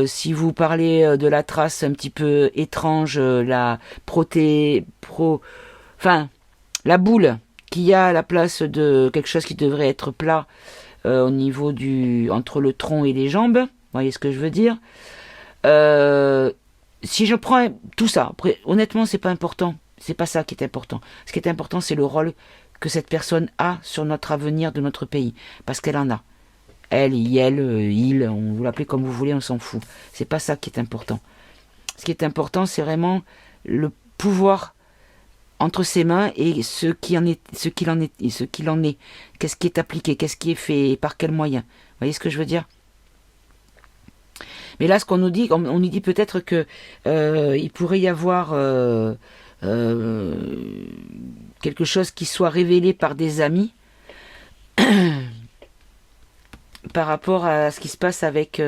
S1: Si vous parlez de la trace un petit peu étrange, la la boule qu'il y a à la place de quelque chose qui devrait être plat au niveau entre le tronc et les jambes, vous voyez ce que je veux dire. Si je prends tout ça, après, honnêtement, c'est pas important, c'est pas ça qui est important. Ce qui est important, c'est le rôle que cette personne a sur notre avenir de notre pays, parce qu'elle en a. Elle, il, on vous l'appelez comme vous voulez, on s'en fout. C'est pas ça qui est important. Ce qui est important, c'est vraiment le pouvoir entre ses mains et ce qu'il en est. Qu'est-ce qui est appliqué, qu'est-ce qui est fait et par quels moyens. Vous voyez ce que je veux dire? Mais là, ce qu'on nous dit, on nous dit peut-être que il pourrait y avoir quelque chose qui soit révélé par des amis. Par rapport à ce qui se passe avec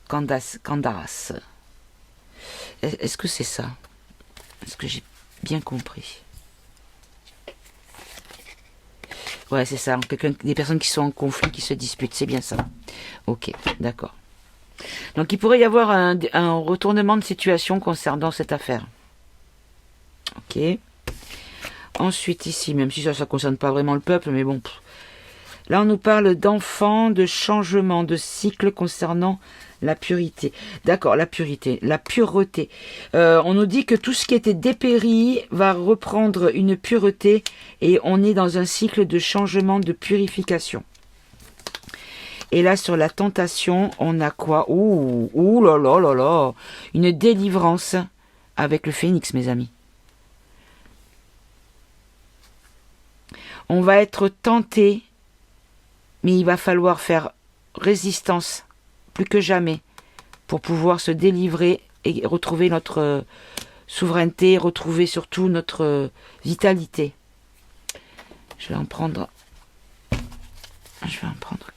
S1: Candace. Est-ce que c'est ça? Est-ce que j'ai bien compris? Ouais, c'est ça. Des personnes qui sont en conflit, qui se disputent. C'est bien ça. Ok, d'accord. Donc il pourrait y avoir un retournement de situation concernant cette affaire. Ok. Ensuite ici, même si ça ne concerne pas vraiment le peuple, mais bon... Là, on nous parle d'enfants, de changement, de cycle concernant la pureté. D'accord, la pureté. On nous dit que tout ce qui était dépéri va reprendre une pureté et on est dans un cycle de changement, de purification. Et là, sur la tentation, on a quoi? Ouh là là là là. Une délivrance avec le phénix, mes amis. On va être tenté, mais il va falloir faire résistance plus que jamais pour pouvoir se délivrer et retrouver notre souveraineté, retrouver surtout notre vitalité. Je vais en prendre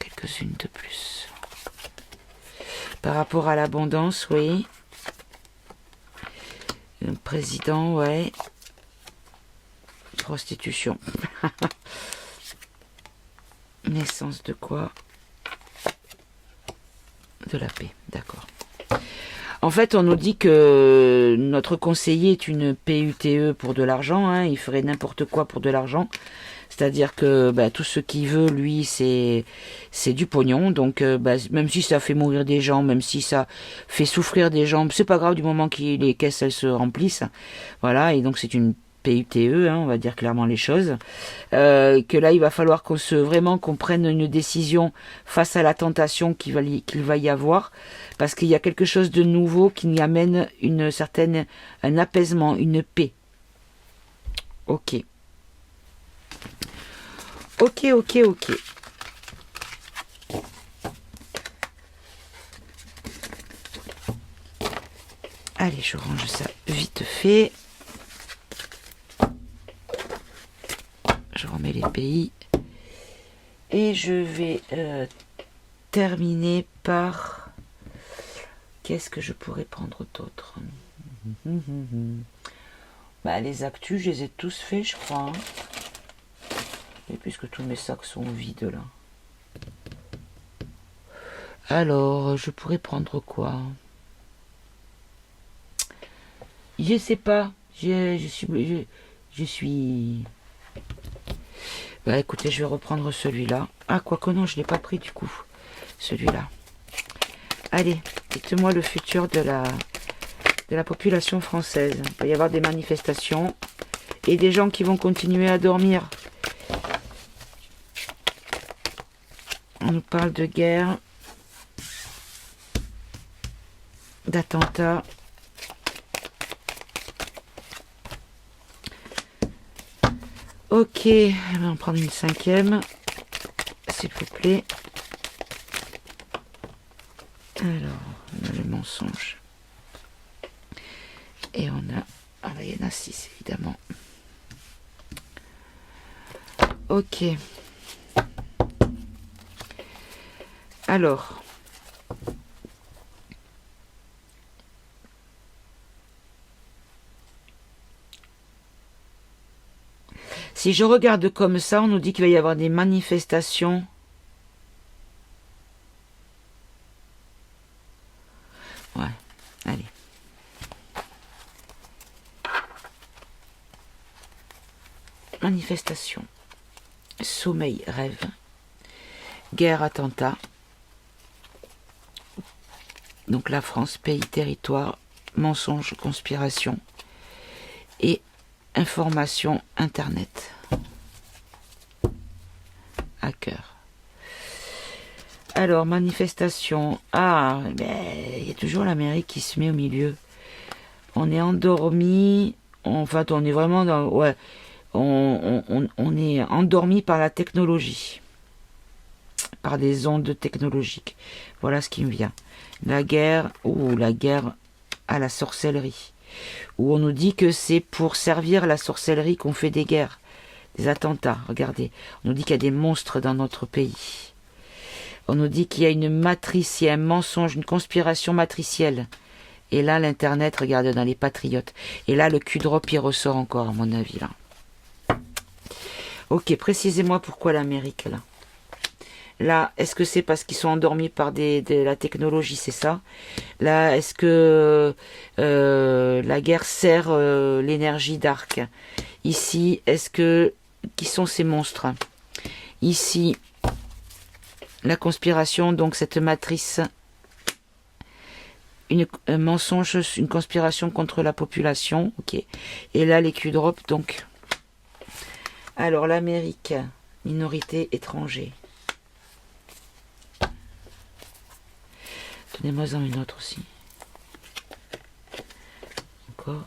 S1: quelques-unes de plus. Par rapport à l'abondance, oui. Le président, ouais. Prostitution. Naissance de quoi? De la paix, d'accord. En fait, on nous dit que notre conseiller est une PUTE pour de l'argent, hein, il ferait n'importe quoi pour de l'argent. C'est-à-dire que tout ce qu'il veut, lui, c'est du pognon. Donc, même si ça fait mourir des gens, même si ça fait souffrir des gens, c'est pas grave du moment que les caisses, elles se remplissent. Voilà, et donc c'est une PUTE, hein, on va dire clairement les choses, que là il va falloir qu'on prenne une décision face à la tentation qu'il va y avoir, parce qu'il y a quelque chose de nouveau qui y amène un apaisement, une paix. Ok. Allez, je range ça vite fait. Je remets les pays. Et je vais terminer par... Qu'est-ce que je pourrais prendre d'autre? Les actus, je les ai tous faits, je crois. Hein. Et puisque tous mes sacs sont vides, là. Alors, je pourrais prendre quoi? Je sais pas. Je suis... écoutez, je vais reprendre celui-là. Ah, quoique non, je ne l'ai pas pris du coup. Celui-là. Allez, Dites-moi le futur de la population française. Il va y avoir des manifestations et des gens qui vont continuer à dormir. On nous parle de guerre, d'attentats. Ok, on va en prendre une cinquième, s'il vous plaît. Alors, on a le mensonge. Et on a... Ah là, il y en a 6, évidemment. Ok. Alors... Si je regarde comme ça, on nous dit qu'il va y avoir des manifestations. Ouais, allez. Manifestation. Sommeil, rêve. Guerre, attentat. Donc la France, pays, territoire, mensonge, conspiration. Et information, internet. Hacker. Alors, manifestation. Ah, ben, il y a toujours l'Amérique qui se met au milieu. On est endormi. Enfin, on est vraiment dans... Ouais, on est endormi par la technologie. Par des ondes technologiques. Voilà ce qui me vient. La guerre, ou la guerre à la sorcellerie. Où on nous dit que c'est pour servir la sorcellerie qu'on fait des guerres. Des attentats, regardez. On nous dit qu'il y a des monstres dans notre pays. On nous dit qu'il y a une matrice, il y a un mensonge, une conspiration matricielle. Et là, l'Internet, regardez, dans les patriotes. Et là, le cul-drop, il ressort encore, à mon avis, là. Ok, précisez-moi pourquoi l'Amérique, là. Là, est-ce que c'est parce qu'ils sont endormis par de la technologie, c'est ça? Là, est-ce que la guerre sert l'énergie d'Arc? Ici, est-ce que... Qui sont ces monstres? Ici, la conspiration, donc cette matrice, un mensonge, une conspiration contre la population, ok. Et là, les Q-drop, donc. Alors, l'Amérique, minorité étrangère. Donnez-moi-en une autre aussi. Encore.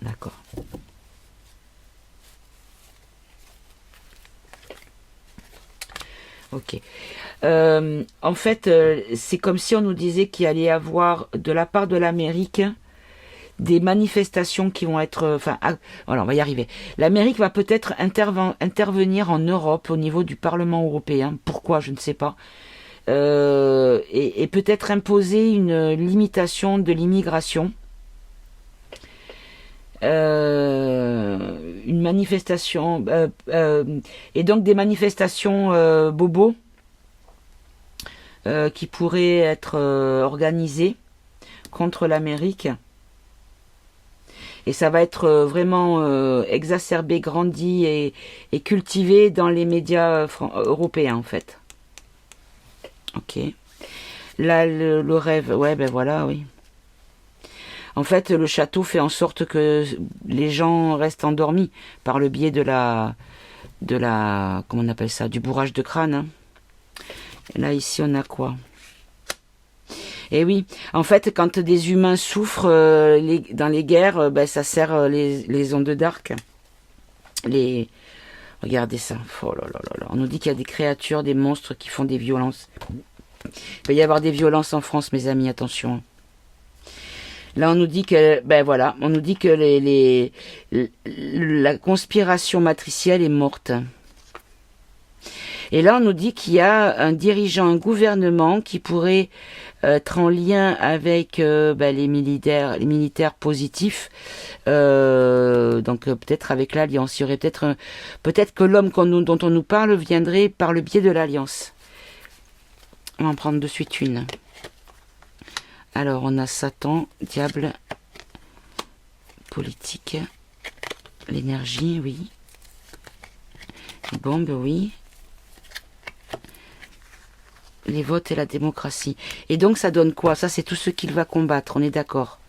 S1: D'accord. Ok. En fait, c'est comme si on nous disait qu'il allait y avoir de la part de l'Amérique des manifestations qui vont être... Enfin, voilà, on va y arriver. L'Amérique va peut-être intervenir en Europe au niveau du Parlement européen. Pourquoi? Je ne sais pas. Et peut-être imposer une limitation de l'immigration. Une manifestation... et donc des manifestations bobos qui pourraient être organisées contre l'Amérique. Et ça va être vraiment exacerbé, grandi et cultivé dans les médias européens, en fait. Ok. Là, le rêve, ouais, ben voilà, oui. En fait, le château fait en sorte que les gens restent endormis par le biais de la, comment on appelle ça, du bourrage de crâne. Hein. Et là, ici, on a quoi? Et oui, en fait, quand des humains souffrent dans les guerres, ben, ça sert les ondes d'arc. Regardez ça. Oh là là là là. On nous dit qu'il y a des créatures, des monstres qui font des violences. Il va y avoir des violences en France, mes amis, attention. Là, on nous dit que, ben voilà, on nous dit que la conspiration matricielle est morte. Et là, on nous dit qu'il y a un dirigeant, un gouvernement qui pourrait être en lien avec les militaires positifs. Donc peut-être avec l'Alliance. Il y aurait peut-être que l'homme dont on nous parle viendrait par le biais de l'Alliance. On va en prendre de suite une. Alors, on a Satan, diable, politique, l'énergie, oui. Bombe, oui. les votes et la démocratie. Et donc ça donne quoi? Ça c'est tout ce qu'il va combattre, on est d'accord.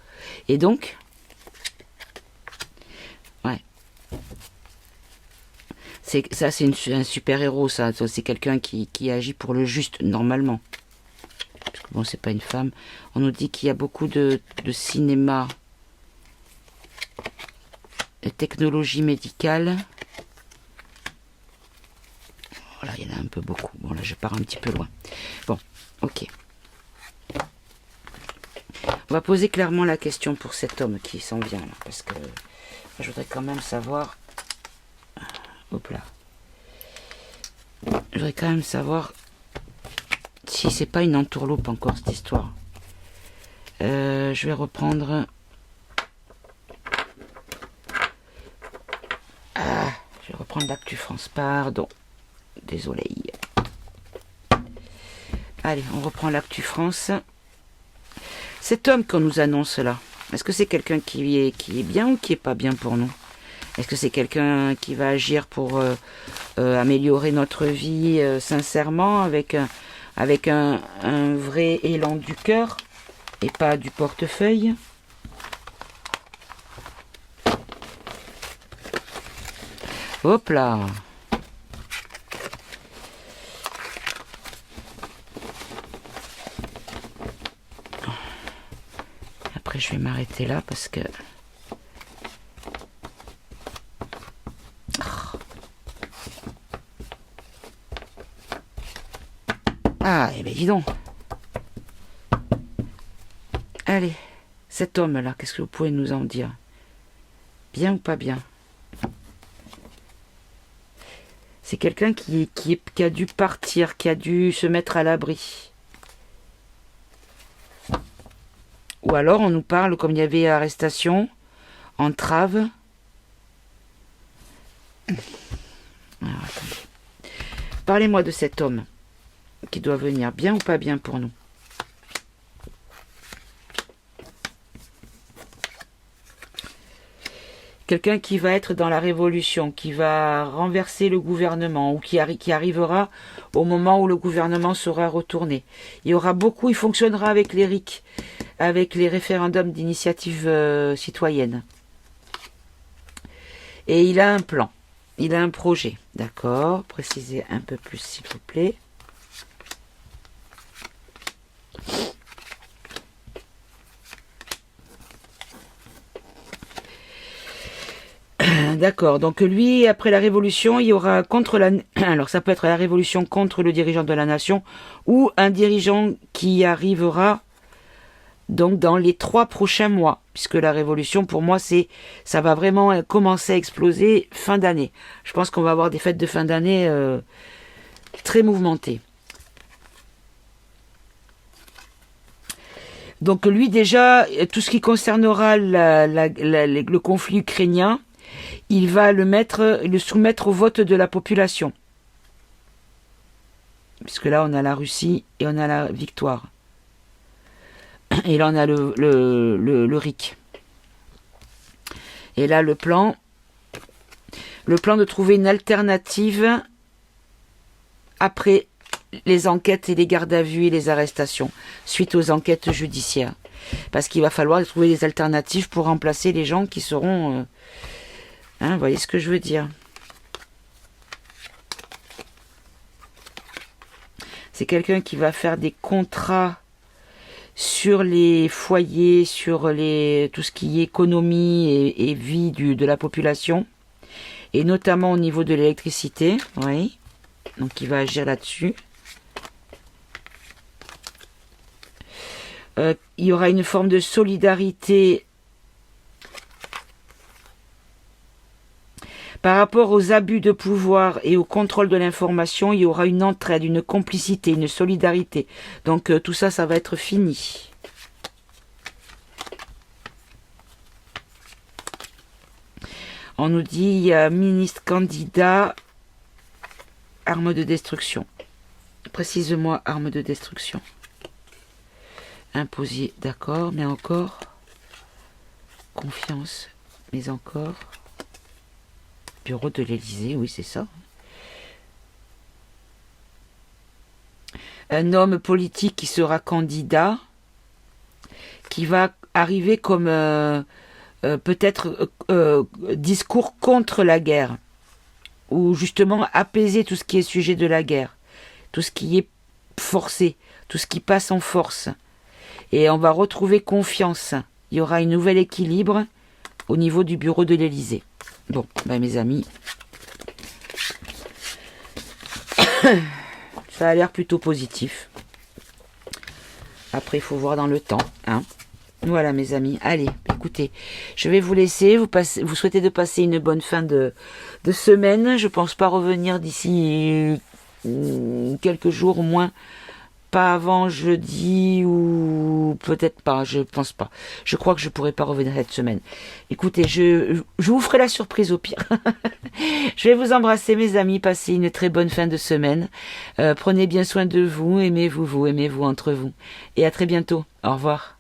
S1: Et donc, ouais. Ça c'est un super-héros, ça. C'est quelqu'un qui agit pour le juste, normalement. Parce que bon, c'est pas une femme. On nous dit qu'il y a beaucoup de cinéma, de technologie médicale. Voilà, il y en a un peu beaucoup. Bon, là, je pars un petit peu loin. Bon, ok. On va poser clairement la question pour cet homme qui s'en vient, là, parce que je voudrais quand même savoir... Hop là. Je voudrais quand même savoir si c'est pas une entourloupe encore, cette histoire. Je vais reprendre... Ah, je vais reprendre l'Actu France, pardon. Désolé. Allez, on reprend l'Actu France. Cet homme qu'on nous annonce là, est-ce que c'est quelqu'un qui est bien ou qui est pas bien pour nous? Est-ce que c'est quelqu'un qui va agir pour améliorer notre vie sincèrement, avec un vrai élan du cœur et pas du portefeuille? Hop là! Après, je vais m'arrêter là parce que... Ah, eh bien, dis donc. Allez, cet homme-là, qu'est-ce que vous pouvez nous en dire? Bien ou pas bien? C'est quelqu'un qui a dû partir, qui a dû se mettre à l'abri. Ou alors on nous parle, comme il y avait arrestation, entrave. Alors, attendez. Parlez-moi de cet homme qui doit venir, bien ou pas bien pour nous? Quelqu'un qui va être dans la révolution, qui va renverser le gouvernement, ou qui arrivera au moment où le gouvernement sera retourné. Il y aura beaucoup, il fonctionnera avec les RIC, avec les référendums d'initiative citoyenne. Et il a un plan, il a un projet, d'accord? Précisez un peu plus s'il vous plaît. D'accord, donc lui, après la révolution, il y aura contre la... Alors ça peut être la révolution contre le dirigeant de la nation, ou un dirigeant qui arrivera donc dans les 3 prochains mois, puisque la révolution, pour moi, ça va vraiment commencer à exploser fin d'année. Je pense qu'on va avoir des fêtes de fin d'année très mouvementées. Donc lui, déjà, tout ce qui concernera le conflit ukrainien, il va le soumettre au vote de la population. Puisque là, on a la Russie et on a la victoire. Et là, on a le RIC. Et là, le plan de trouver une alternative après les enquêtes et les gardes à vue et les arrestations, suite aux enquêtes judiciaires. Parce qu'il va falloir trouver des alternatives pour remplacer les gens qui seront... vous voyez ce que je veux dire? C'est quelqu'un qui va faire des contrats sur les foyers, sur tout ce qui est économie et vie de la population, et notamment au niveau de l'électricité, oui. Donc il va agir là-dessus. Il y aura une forme de solidarité par rapport aux abus de pouvoir et au contrôle de l'information. Il y aura une entraide, une complicité, une solidarité. Donc tout ça, ça va être fini. On nous dit, il y a ministre candidat, arme de destruction. Précise-moi, arme de destruction. Imposé, d'accord, mais encore. Confiance, mais encore. Bureau de l'Élysée, oui, c'est ça. un homme politique qui sera candidat, qui va arriver comme peut-être discours contre la guerre, ou justement apaiser tout ce qui est sujet de la guerre, tout ce qui est forcé, tout ce qui passe en force. Et on va retrouver confiance. Il y aura un nouvel équilibre au niveau du bureau de l'Élysée. Bon, ben mes amis, ça a l'air plutôt positif. Après, il faut voir dans le temps, hein. Voilà mes amis, allez, écoutez, je vais vous laisser, vous souhaitez de passer une bonne fin de semaine. Je pense pas revenir d'ici quelques jours au moins, pas avant jeudi ou peut-être pas, je pense pas. Je crois que je pourrai pas revenir cette semaine. Écoutez, je vous ferai la surprise au pire. Je vais vous embrasser mes amis, passez une très bonne fin de semaine. Prenez bien soin de vous, aimez-vous entre vous. Et à très bientôt, au revoir.